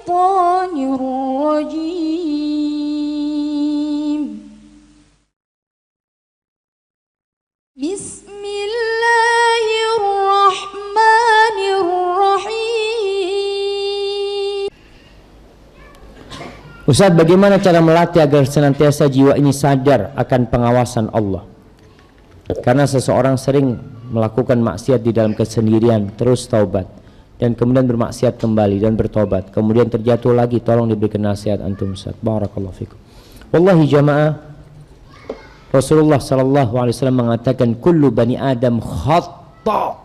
الشيطان الرجيم بسم الله الرحمن الرحيم. Ustaz, bagaimana cara melatih agar senantiasa jiwa ini sadar akan pengawasan Allah? Karena seseorang sering melakukan maksiat di dalam kesendirian, terus taubat, dan kemudian bermaksiat kembali dan bertobat, kemudian terjatuh lagi. Tolong diberikan nasihat antum Ustaz. Barakallahu fikum. Wallahi jamaah, Rasulullah sallallahu alaihi wasallam mengatakan kullu bani Adam khata.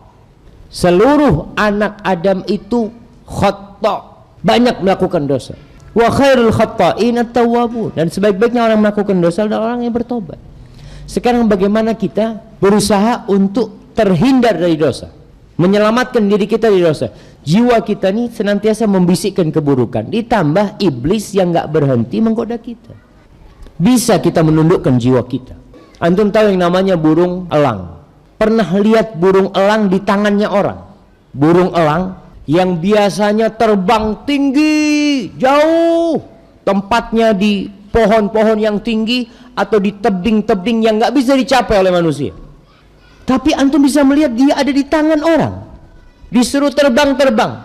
Seluruh anak Adam itu khata, banyak melakukan dosa. Wa khairul khata'in at-tawwabun, dan sebaik-baiknya orang melakukan dosa adalah orang yang bertobat. Sekarang bagaimana kita berusaha untuk terhindar dari dosa, menyelamatkan diri kita dari dosa? Jiwa kita ini senantiasa membisikkan keburukan, ditambah iblis yang gak berhenti menggoda kita. Bisa kita menundukkan jiwa kita. Antum tahu yang namanya burung elang? Pernah lihat burung elang di tangannya orang? Burung elang yang biasanya terbang tinggi, jauh, tempatnya di pohon-pohon yang tinggi atau di tebing-tebing yang nggak bisa dicapai oleh manusia. Tapi antum bisa melihat dia ada di tangan orang. Disuruh terbang-terbang,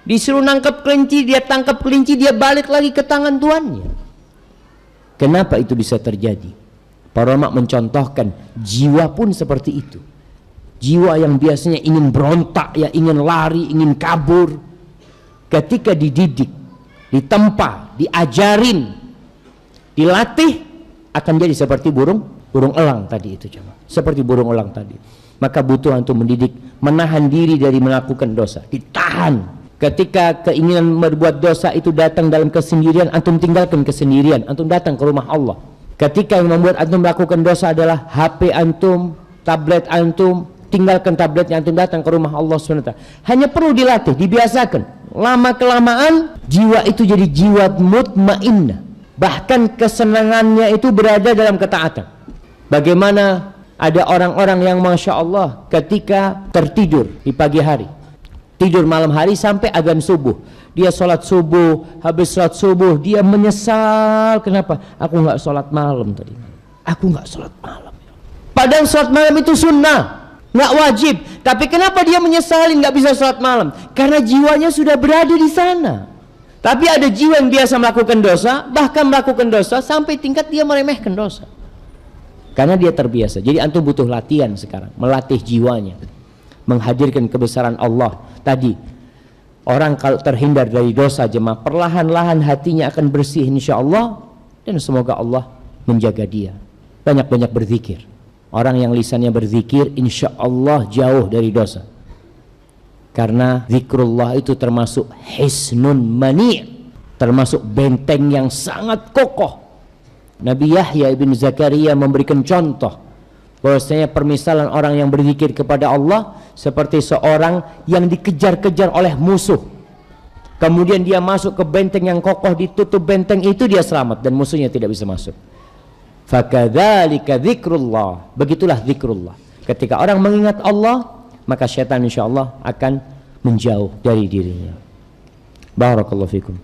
disuruh nangkap kelinci, dia tangkap kelinci, dia balik lagi ke tangan tuannya. Kenapa itu bisa terjadi? Para ulama mencontohkan jiwa pun seperti itu. Jiwa yang biasanya ingin berontak, ya ingin lari, ingin kabur, ketika dididik, ditempa, diajarin, dilatih, akan jadi seperti burung elang tadi itu, coba. Seperti burung elang tadi. Maka butuh antum mendidik, menahan diri dari melakukan dosa, ditahan. Ketika keinginan berbuat dosa itu datang dalam kesendirian, antum tinggalkan kesendirian, antum datang ke rumah Allah. Ketika yang membuat antum melakukan dosa adalah HP antum, tablet antum, tinggalkan tabletnya, antum datang ke rumah Allah SWT. Hanya perlu dilatih, dibiasakan. Lama kelamaan jiwa itu jadi jiwa mutmainnah. Bahkan kesenangannya itu berada dalam ketaatan. Bagaimana ada orang-orang yang Masya Allah ketika tertidur di pagi hari, tidur malam hari sampai azan subuh, dia sholat subuh, habis sholat subuh dia menyesal. Kenapa? Aku nggak sholat malam tadi. Aku nggak sholat malam. Padahal sholat malam itu sunnah, nggak wajib. Tapi kenapa dia menyesali nggak bisa sholat malam? Karena jiwanya sudah berada di sana. Tapi ada jiwa yang biasa melakukan dosa, bahkan melakukan dosa sampai tingkat dia meremehkan dosa, karena dia terbiasa. Jadi antum butuh latihan sekarang, melatih jiwanya, menghadirkan kebesaran Allah. Tadi orang kalau terhindar dari dosa, jemaah, perlahan-lahan hatinya akan bersih insya Allah. Dan semoga Allah menjaga dia. Banyak-banyak berzikir. Orang yang lisannya berzikir insya Allah jauh dari dosa. Karena zikrullah itu termasuk hisnun mani', termasuk benteng yang sangat kokoh. Nabi Yahya ibn Zakaria memberikan contoh bahwasanya permisalan orang yang berzikir kepada Allah seperti seorang yang dikejar-kejar oleh musuh. Kemudian dia masuk ke benteng yang kokoh, ditutup benteng itu, dia selamat dan musuhnya tidak bisa masuk. Fakadzalika zikrullah, begitulah zikrullah. Ketika orang mengingat Allah, maka syaitan insyaallah akan menjauh dari dirinya. Barakallahu fikum.